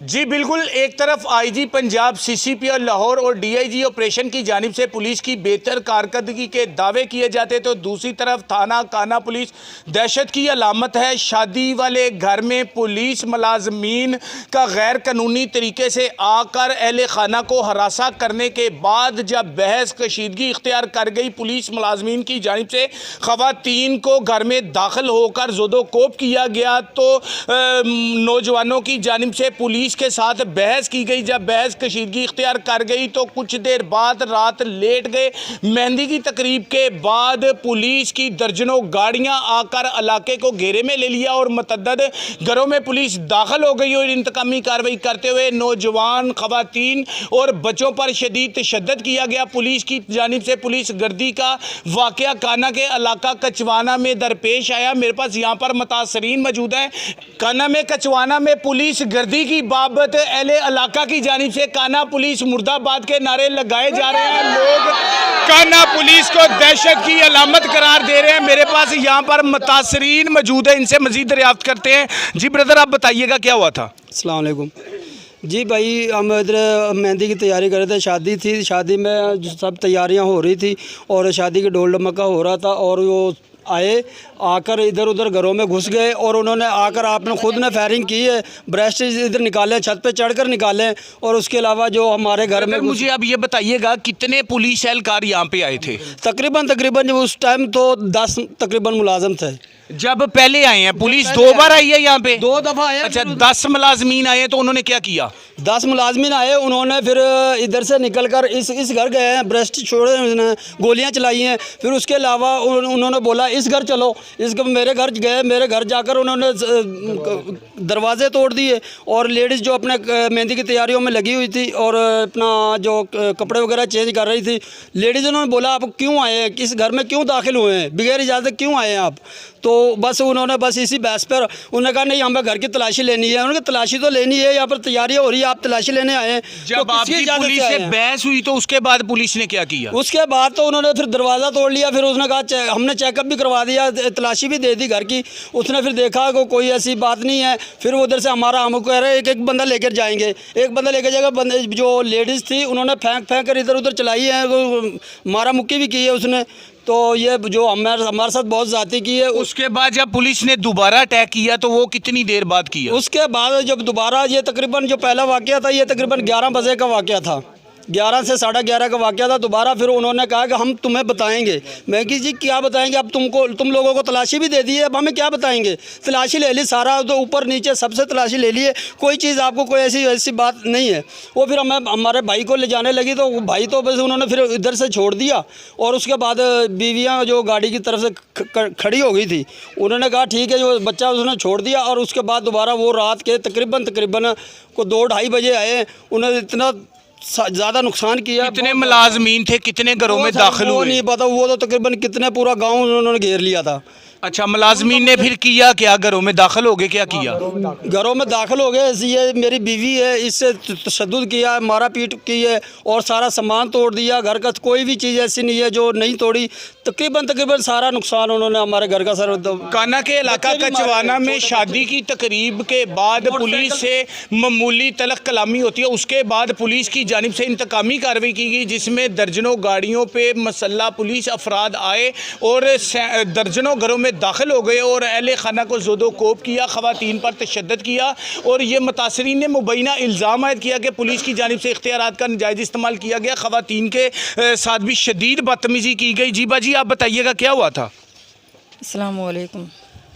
जी बिल्कुल, एक तरफ आईजी पंजाब, सीसीपी और लाहौर और डीआईजी ऑपरेशन की जानिब से पुलिस की बेहतर कारकर्दगी के दावे किए जाते तो दूसरी तरफ थाना काना पुलिस दहशत की अलामत है। शादी वाले घर में पुलिस मुलाजमीन का गैर कानूनी तरीके से आकर अहले खाना को हरासा करने के बाद जब बहस कशीदगी इख्तियार कर गई पुलिस मुलाजमीन की जानिब से ख़वातीन को घर में दाखिल होकर ज़ोदोकोप किया गया तो नौजवानों की जानिब से पुलिस के साथ बहस की गई। जब बहस कशीदगी इख्तियार कर गई तो कुछ देर बाद रात लेट गए। मेहंदी की तकरीब के बाद पुलिस की दर्जनों गाड़ियां आकर इलाके को घेरे में ले लिया और मतअद्दद घरों में पुलिस दाखिल हो गई और इंतकामी कार्रवाई करते हुए नौजवान, खवातीन और बच्चों पर शदीद तशद्दुद किया गया। पुलिस की जानिब से पुलिस गर्दी का वाक़या काना के इलाका कचवाना में दरपेश आया। मेरे पास यहाँ पर मुतासरीन मौजूद हैं। काना में कचवाना में पुलिस गर्दी की बाबत अहले इलाका की जानिब से काना पुलिस मुर्दाबाद के नारे लगाए जा रहे हैं। लोग काना पुलिस को दहशत की अलामत करार दे रहे हैं। मेरे पास यहाँ पर मुतासरीन मौजूद है, इनसे मजीद दरियाफ्त करते हैं। जी ब्रदर, आप बताइएगा क्या हुआ था? अस्सलाम वालेकुम जी भाई, हम इधर मेहंदी की तैयारी कर रहे थे। शादी थी, शादी में सब तैयारियां हो रही थी और शादी की ढोल ढमक्का हो रहा था और वो आए, आकर इधर उधर घरों में घुस गए और उन्होंने आकर आपने खुद ने फायरिंग की है, ब्रेस्ट इधर निकाले, छत पे चढ़कर निकाले और उसके अलावा जो हमारे घर में मुझे अब ये बताइएगा कितने पुलिस एहलकार यहाँ पे आए थे? तकरीबन उस टाइम तो 10 तकरीबन मुलाजम थे। जब पहले आए हैं पुलिस 2 बार आई है यहाँ पे? 2 दफ़ा आए। अच्छा, 10 मुलाजमीन आए तो उन्होंने क्या किया? 10 मुलाजमीन आए, उन्होंने फिर इधर से निकलकर इस घर गए हैं, ब्रेस्ट छोड़े, उन्होंने गोलियां चलाई हैं। फिर उसके अलावा उन्होंने बोला इस घर चलो, मेरे घर गए, मेरे घर जाकर उन्होंने दरवाजे तोड़ दिए और लेडीज़ जो अपने मेहंदी की तैयारियों में लगी हुई थी और अपना जो कपड़े वगैरह चेंज कर रही थी लेडीज़, उन्होंने बोला आप क्यों आए हैं, किस घर में क्यों दाखिल हुए हैं, बगैर इजाज़त क्यों आए हैं आप? तो बस उन्होंने बस इसी बहस पर उन्होंने कहा नहीं हमें घर की तलाशी लेनी है। उन्होंने तलाशी तो लेनी है, यहाँ पर तैयारियाँ हो रही है, आप तलाशी लेने आए हैं। जब तो आपकी पुलिस से बहस हुई तो उसके बाद पुलिस ने क्या किया? उसके बाद तो उन्होंने फिर दरवाज़ा तोड़ लिया। फिर उसने कहा हमने चेकअप भी करवा दिया, तलाशी भी दे दी घर की। उसने फिर देखा कि कोई ऐसी बात नहीं है। फिर उधर से हमको कह रहे एक बंदा लेकर जाएंगे, एक बंदा लेकर जाएगा। बंदे जो लेडीज़ थी उन्होंने फेंक कर इधर उधर चलाई है, मारा मुक्की भी की है उसने। तो ये जो हमारे साथ बहुत ज़्यादती की है। उसके बाद जब पुलिस ने दोबारा अटैक किया तो वो कितनी देर बाद किया? उसके बाद जब दोबारा ये तकरीबन जो पहला वाक़या था ये तकरीबन 11 बजे का वाक़या था, 11 से 11:30 का वाक़या था। दोबारा फिर उन्होंने कहा कि हम तुम्हें बताएंगे। मैं कि जी क्या बताएंगे? अब तुम लोगों को तलाशी भी दे दी है, अब हमें क्या बताएंगे? तलाशी ले ली, सारा तो ऊपर नीचे सबसे तलाशी ले ली है, कोई चीज़ आपको कोई ऐसी बात नहीं है। वो फिर हमारे भाई को ले जाने लगी तो भाई तो बस उन्होंने फिर इधर से छोड़ दिया और उसके बाद बीवियाँ जो गाड़ी की तरफ से खड़ी हो गई थी उन्होंने कहा ठीक है, जो बच्चा उसने छोड़ दिया। और उसके बाद दोबारा वो रात के तकरीबन को 2-2:30 बजे आए। उन्होंने इतना ज़्यादा नुकसान किया। कितने मुलाजमीन थे, कितने घरों में दाखिल हुए? नहीं पता, वो तो तकरीबन कितने पूरा गांव उन्होंने घेर लिया था। अच्छा, मुलाजमीन ने फिर किया क्या? घरों में दाखिल हो गए, क्या किया? घरों में दाखिल हो गए। ये मेरी बीवी है, इससे तशद्दुद किया, मारा पीट की है और सारा सामान तोड़ दिया। घर का कोई भी चीज़ ऐसी नहीं है जो नहीं तोड़ी। तकरीबन सारा नुकसान उन्होंने हमारे घर का सर। काना के इलाका कचवाना में शादी की तकरीब के बाद पुलिस से मामूली तलख कलामी होती है, उसके बाद पुलिस की जानिब से इंतकामी कार्रवाई की गई जिसमें दर्जनों गाड़ियों पे मसल्ला पुलिस अफराद आए और दर्जनों घरों में दाखिल हो गए और अहले खाना को ज़ोदोकोप किया, ख़वातीन पर तशद्दुद किया। और ये मुतासरीन ने मुबैना इल्ज़ाम आयद किया कि पुलिस की जानिब से इख्तियारात का नाजायज़ इस्तेमाल किया गया, ख़वातीन के साथ भी शदीद बदतमीज़ी की गई। जी बाजी, आप बताइएगा क्या हुआ था? अस्सलाम वालेकुम।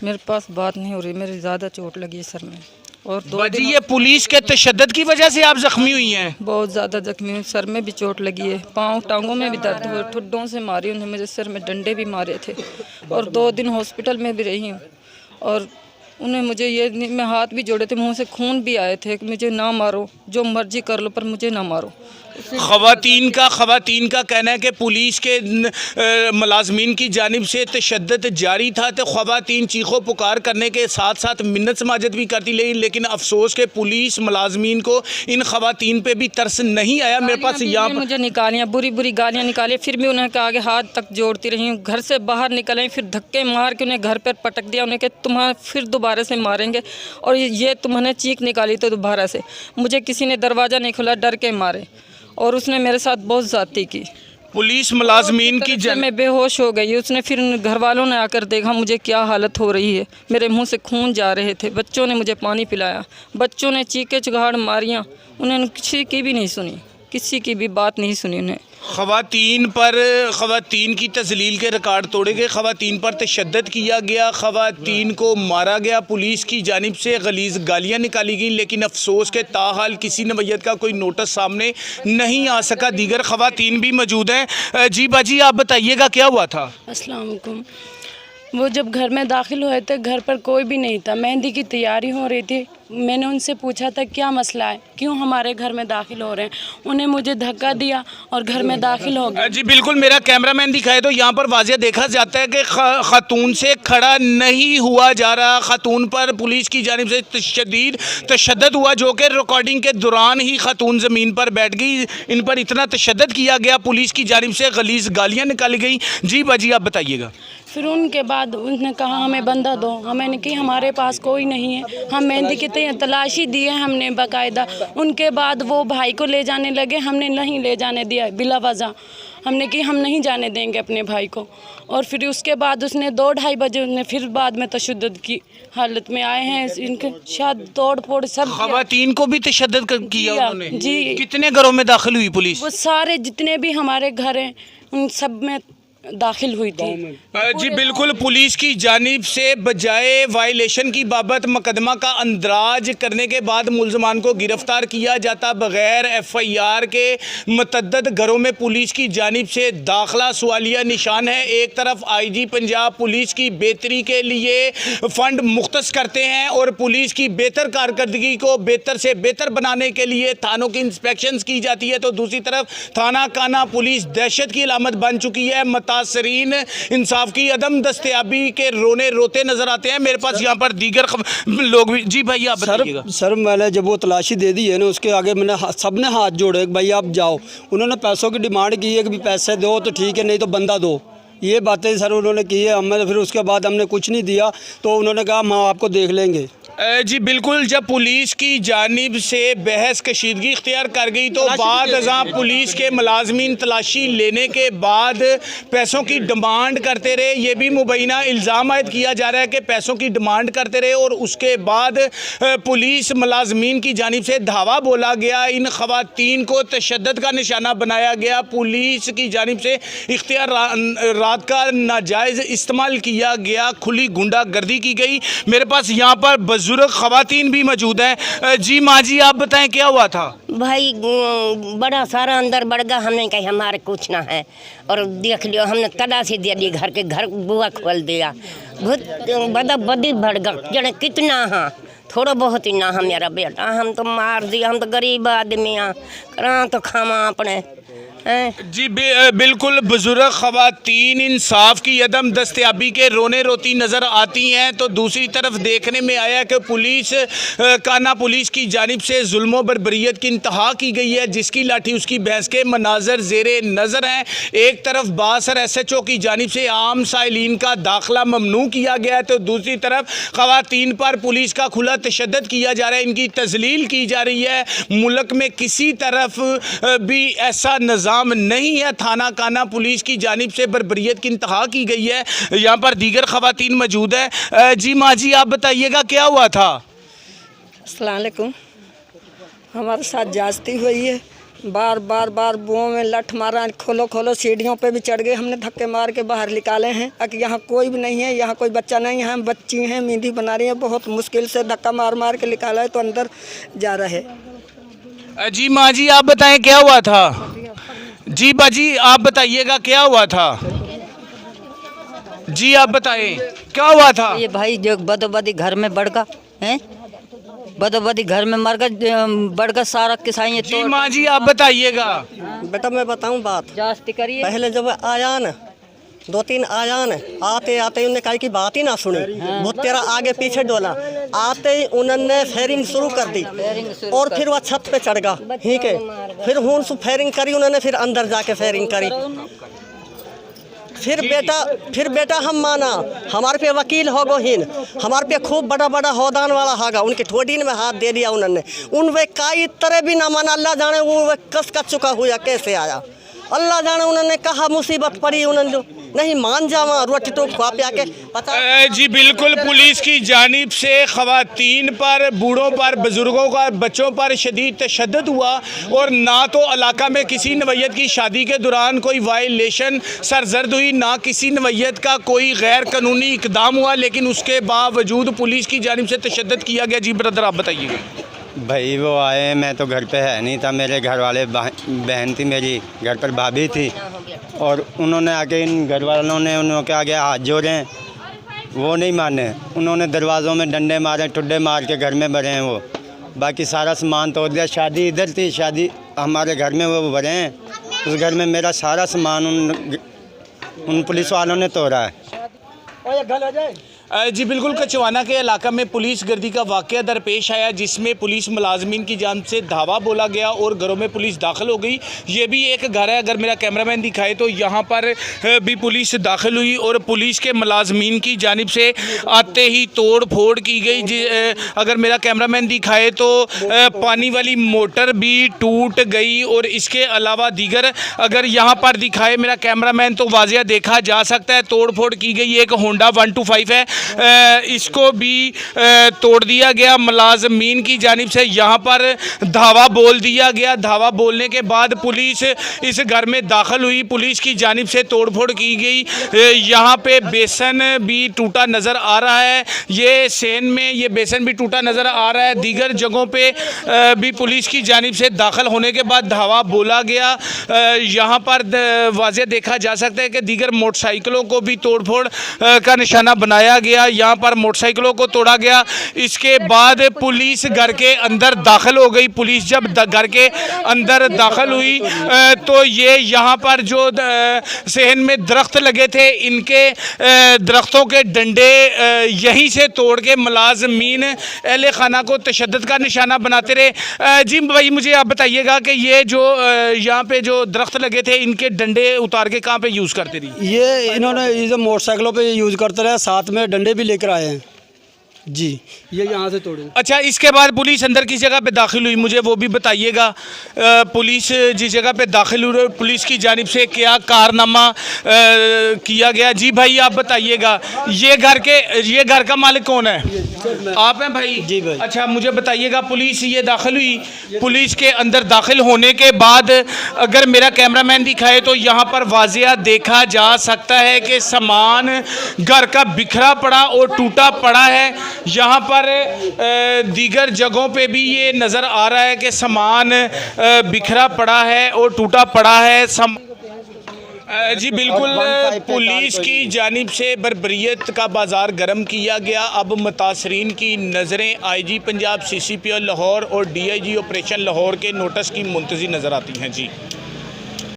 मेरे पास बात नहीं हो रही, मेरी ज़्यादा चोट लगी है सर में और बाजी, ये पुलिस के तशद्दुद की वजह से आप ज़ख्मी हुई हैं? बहुत ज़्यादा जख्मी हूँ, सर में भी चोट लगी है, पाँव टांगों में भी दर्द हुए, ठुड्डों से मारी उन्हें, मेरे सर में डंडे भी मारे थे और 2 दिन हॉस्पिटल में भी रही हूँ। और उन्हें मुझे ये मैं हाथ भी जोड़े थे, मुँह से खून भी आए थे कि मुझे ना मारो, जो मर्जी कर लो पर मुझे ना मारो। ख़वातीन का कहना है कि पुलिस के मुलाजमीन की जानिब से तशद्दुद जारी था, तो ख़वातीन चीखों पुकार करने के साथ साथ मिन्नत समाजत भी करती रही, लेकिन अफसोस के पुलिस मुलाजमीन को इन ख़वातीन पे भी तरस नहीं आया। मेरे पास यहाँ पर मुझे निकालियाँ, बुरी बुरी गालियाँ निकाली, फिर भी उन्हें आगे हाथ तक जोड़ती रही हूँ। घर से बाहर निकले, फिर धक्के मार के उन्हें घर पर पटक दिया, उन्हें कि तुम्हारा फिर दोबारा से मारेंगे, और ये तुम्हें चीख निकाली तो दोबारा से। मुझे किसी ने दरवाज़ा नहीं खोला, डर के मारे, और उसने मेरे साथ बहुत ज़्यादती की। पुलिस मुलाजमीन की मैं बेहोश हो गई। उसने फिर घर वालों ने आकर देखा मुझे क्या हालत हो रही है, मेरे मुंह से खून जा रहे थे। बच्चों ने मुझे पानी पिलाया, बच्चों ने चीखे चिहाड़ मारियाँ, उन्होंने किसी की भी नहीं सुनी, किसी की भी बात नहीं सुनी उन्हें। ख़वातीन की तजलील के रिकॉर्ड तोड़े गए, ख़वातीन पर तशद्दुद किया गया, ख़वातीन को मारा गया, पुलिस की जानिब से गलीज़ गालियाँ निकाली गई, लेकिन अफसोस के ताहाल किसी नवैयत का कोई नोटिस सामने नहीं आ सका। दीगर ख़वातीन भी मौजूद हैं। जी बाजी, आप बताइएगा क्या हुआ था? अस्सलाम वालेकुम। वो जब घर में दाखिल हुए थे, घर पर कोई भी नहीं था, मेहंदी की तैयारी हो रही थी। मैंने उनसे पूछा था क्या मसला है, क्यों हमारे घर में दाखिल हो रहे हैं। उन्हें मुझे धक्का दिया और घर में दाखिल हो गए। जी बिल्कुल, मेरा कैमरामैन दिखाए तो यहाँ पर वाज़ेह देखा जाता है कि खातून से खड़ा नहीं हुआ जा रहा। खातून पर पुलिस की जानिब से शदीद तशद्दुद हुआ, जो कि रिकॉर्डिंग के दौरान ही खातून ज़मीन पर बैठ गई। इन पर इतना तशद्दुद किया गया, पुलिस की जानिब से गलीज़ गालियाँ निकाली गई। जी बाजी, आप बताइएगा। फिर उनके बाद उसने कहा हमें बंदा दो, हमें कि हमारे पास कोई नहीं है। हम मेहंदी की तलाशी दी है हमने बाकायदा। उनके बाद वो भाई को ले जाने लगे, हमने नहीं ले जाने दिया बिला वजह। हमने कि हम नहीं जाने देंगे अपने भाई को। और फिर उसके बाद उसने 2-2:30 बजे उसने फिर बाद में तशद्दुद की हालत में आए हैं। इनके शायद तोड़ फोड़ सब ख़वातीन को भी तशद्दुद किया उन्होंने। जी। कितने घरों में दाखिल हुई पुलिस? वो सारे जितने भी हमारे घर हैं उन सब में दाखिल हुई थी। जी बिल्कुल, पुलिस की जानिब से बजाय वायलेशन की बाबत मुकदमा का अंदराज करने के बाद मुलजमान को गिरफ्तार किया जाता, बगैर FIR के मतअद्दद घरों में पुलिस की जानिब से दाखिला सवालिया निशान है। एक तरफ IG पंजाब पुलिस की बेहतरी के लिए फ़ंड मुख्तस करते हैं और पुलिस की बेहतर कारकर्दगी को बेहतर से बेहतर बनाने के लिए थानों की इंस्पेक्शंस की जाती है, तो दूसरी तरफ थाना काना पुलिस दहशत की अलामत बन चुकी है। मुतासरीन इंसाफ की अदम दस्तयाबी के रोने रोते नजर आते हैं। मेरे पास यहाँ पर दीगर लोग भी। जी भाई, आप बताइएगा। सर मैंने जब वो तलाशी दे दी है ना, उसके आगे मैंने सबने हाथ जोड़े भाई आप जाओ। उन्होंने पैसों की डिमांड की है कि पैसे दो तो ठीक है, नहीं तो बंदा दो। ये बातें सर उन्होंने की है। हमें फिर उसके बाद हमने कुछ नहीं दिया, तो उन्होंने कहा हम आपको देख लेंगे। जी बिल्कुल, जब पुलिस की जानिब से बहस कशीदगी इख्तियार कर गई तो बाद अज़ां पुलिस के मुलाजमीन तलाशी लेने के बाद पैसों की डिमांड करते रहे। ये भी मुबैना इल्ज़ाम आयद किया जा रहा है कि पैसों की डिमांड करते रहे, और उसके बाद पुलिस मुलाजमीन की जानिब से धावा बोला गया, इन ख़वातीन को तशद्दुद का निशाना बनाया गया, पुलिस की जानिब से इख्तियार रात का नाजायज़ इस्तेमाल किया गया, खुली गुंडागर्दी की गई। मेरे पास यहाँ पर बुजुर्ग ख़वातीन भी मौजूद हैं। जी माँ जी, आप बताएं क्या हुआ था? भाई बड़ा सारा अंदर बढ़ गया, हमने कहा हमारे कुछ ना है, और देख लियो हमने तलाशी दे दी, घर बुआ खोल दिया। बहुत बदा बदी बढ़ गया, जने कितना हाँ थोड़ा बहुत ही ना हम मेरा बेटा, हम तो मार दिया, हम तो गरीब आदमी हैं, करा तो खामा अपने। जी बिल्कुल, बुजुर्ग ख़वातीन इंसाफ की अदम दस्तयाबी के रोने रोती नज़र आती हैं, तो दूसरी तरफ देखने में आया कि पुलिस काना पुलिस की जानिब से जुल्म बर्बरियत की इंतहा की गई है, जिसकी लाठी उसकी भैंस के मनाजर ज़ेरे नज़र हैं। एक तरफ बासर SHO की जानिब से आम साइलिन का दाखिला ममनू किया गया है, तो दूसरी तरफ ख़वातीन पर पुलिस का खुला तशद्दुद किया जा रहा है, इनकी तजलील की जा रही है। मुल्क में किसी तरफ भी ऐसा निज़ाम नहीं है। थाना काना पुलिस की जानिब से बर्बरियत की इंतहा की गई है। यहाँ पर दीगर ख़वातीन मौजूद है। जी माँ जी, आप बताइएगा क्या हुआ था? अस्सलाम वालेकुम। हमारे साथ जास्ती हुई है, बार बार बुओं में लठ मारा, खोलो खोलो, सीढ़ियों पे भी चढ़ गए, हमने धक्के मार के बाहर निकाले हैं। अब यहाँ कोई भी नहीं है, यहाँ कोई बच्चा नहीं है, हम बच्ची हैं, मेहंदी बना रही हैं, बहुत मुश्किल से धक्का मार मार के निकाला है, तो अंदर जा रहे। जी माँ जी, आप बताएं क्या हुआ था? जी बाजी, आप बताइएगा क्या हुआ था? जी आप बताएं क्या हुआ था? ये भाई जो बदोबदी घर में बढ़ गया है, बदो बदी घर में मर गए बढ़ गए सारा किसाई जी माँ जी आप बताइएगा। बेटा मैं बताऊं बात, जास्ती करिए। पहले जब आया न 2-3 आया न, आते आते उन्होंने कहा कि बात ही ना सुनी, वो तेरा आगे पीछे डोला, आते ही उन्होंने फायरिंग शुरू कर दी और फिर वह छत पे चढ़ गया, ठीक है। फिर हूं सु फायरिंग करी उन्होंने, फिर अंदर जाके फायरिंग करी। फिर बेटा हम माना हमारे पे वकील होगो हिन, हमारे पे खूब बड़ा बड़ा होदान वाला होगा, उनके ठोडीन में हाथ दे दिया उन्होंने। उन वे काई तरह भी ना माना, अल्लाह जाने वो वे कस का चुका हुआ कैसे आया, अल्लाह जाने। उन्होंने कहा मुसीबत पड़ी, उन्होंने जो नहीं मान जावा रोटी तो खा पिया के पता। जी बिल्कुल, पुलिस की जानिब से ख़वातीन पर, बूढ़ों पर, बुज़ुर्गों पर, बच्चों पर शदीद तशद्दुद हुआ और ना तो इलाका में किसी नवैयत की शादी के दौरान कोई वायलेशन सरजर्द हुई, ना किसी नवैयत का कोई गैर कानूनी इकदाम हुआ, लेकिन उसके बावजूद पुलिस की जानिब से तशद्दुद किया गया। जी ब्रदर आप बताइएगा। भाई वो आए, मैं तो घर पे है नहीं था, मेरे घर वाले बहन थी मेरी, घर पर भाभी थी, और उन्होंने आके इन घर वालों ने उनके आगे हाथ जोड़े, वो नहीं माने, उन्होंने दरवाज़ों में डंडे मारे, ठुड्डे मार के घर में भरे हैं वो। बाकी सारा सामान तोड़ दिया, शादी इधर थी, शादी हमारे घर में वो भरे हैं, उस घर में मेरा सारा सामान उन पुलिस वालों ने तोड़ा है। जी बिल्कुल, कचवाना के इलाका में पुलिस गर्दी का वाक़या दरपेश आया, जिसमें पुलिस मुलाजमीन की जान से धावा बोला गया और घरों में पुलिस दाखिल हो गई। ये भी एक घर है, अगर मेरा कैमरामैन दिखाए तो यहाँ पर भी पुलिस दाखिल हुई और पुलिस के मुलाजमीन की जानिब से आते ही तोड़ फोड़ की गई। अगर मेरा कैमरामैन दिखाए तो पानी वाली मोटर भी टूट गई और इसके अलावा दीगर अगर यहाँ पर दिखाए मेरा कैमरामैन तो वाज़िया देखा जा सकता है तोड़ फोड़ की गई। एक होंडा 125 है, इसको भी तोड़ दिया गया। मुलाजमीन की जानिब से यहाँ पर धावा बोल दिया गया। धावा बोलने के बाद पुलिस इस घर में दाखिल हुई, पुलिस की जानिब से तोड़फोड़ की गई। यहाँ पे बेसन भी टूटा नज़र आ रहा है, ये सेन में ये बेसन भी टूटा नज़र आ रहा है। दीगर जगहों पे भी पुलिस की जानिब से दाखिल होने के बाद धावा बोला गया। यहाँ पर वाज़े देखा जा सकता है कि दीगर मोटरसाइकिलों को भी तोड़फोड़ का निशाना बनाया गया। यहाँ पर मोटरसाइकिलों को तोड़ा गया। इसके बाद पुलिस घर के अंदर दाखिल हो गई। पुलिस जब घर के अंदर दाखिल हुई तो ये यहाँ पर जो सहन में दरख्त लगे थे, इनके दरख्तों के डंडे यहीं से तोड़ के मुलाजमीन अहले खाना को तशद्दुद का निशाना बनाते रहे। जी भाई मुझे आप बताइएगा कि ये जो यहाँ पे जो दरख्त लगे थे, इनके डंडे उतार के कहाँ पे यूज़ करते रही? ये इन्होंने इसे मोटरसाइकिलों पे यूज़ करते रहे, साथ में डंडे भी लेकर आए हैं जी, ये यहाँ से तोड़े। अच्छा, इसके बाद पुलिस अंदर किस जगह पे दाखिल हुई, मुझे वो भी बताइएगा। पुलिस जिस जगह पे दाखिल हुई, पुलिस की जानिब से क्या कारनामा किया गया? जी भाई आप बताइएगा। ये घर का मालिक कौन है? आप हैं भाई? जी भाई। अच्छा मुझे बताइएगा, पुलिस ये दाखिल हुई, पुलिस के अंदर दाखिल होने के बाद अगर मेरा कैमरामैन दिखाए तो यहाँ पर वाज़िया देखा जा सकता है कि सामान घर का बिखरा पड़ा और टूटा पड़ा है। यहाँ पर दीगर जगहों पे भी ये नज़र आ रहा है कि सामान बिखरा पड़ा है और टूटा पड़ा है। जी बिल्कुल, पुलिस की जानिब से बर्बरियत का बाज़ार गर्म किया गया। अब मुतासरीन की नज़रें IG पंजाब CCPO लाहौर और DIG ऑपरेशन लाहौर के नोटिस की मुंतज़िर नज़र आती हैं। जी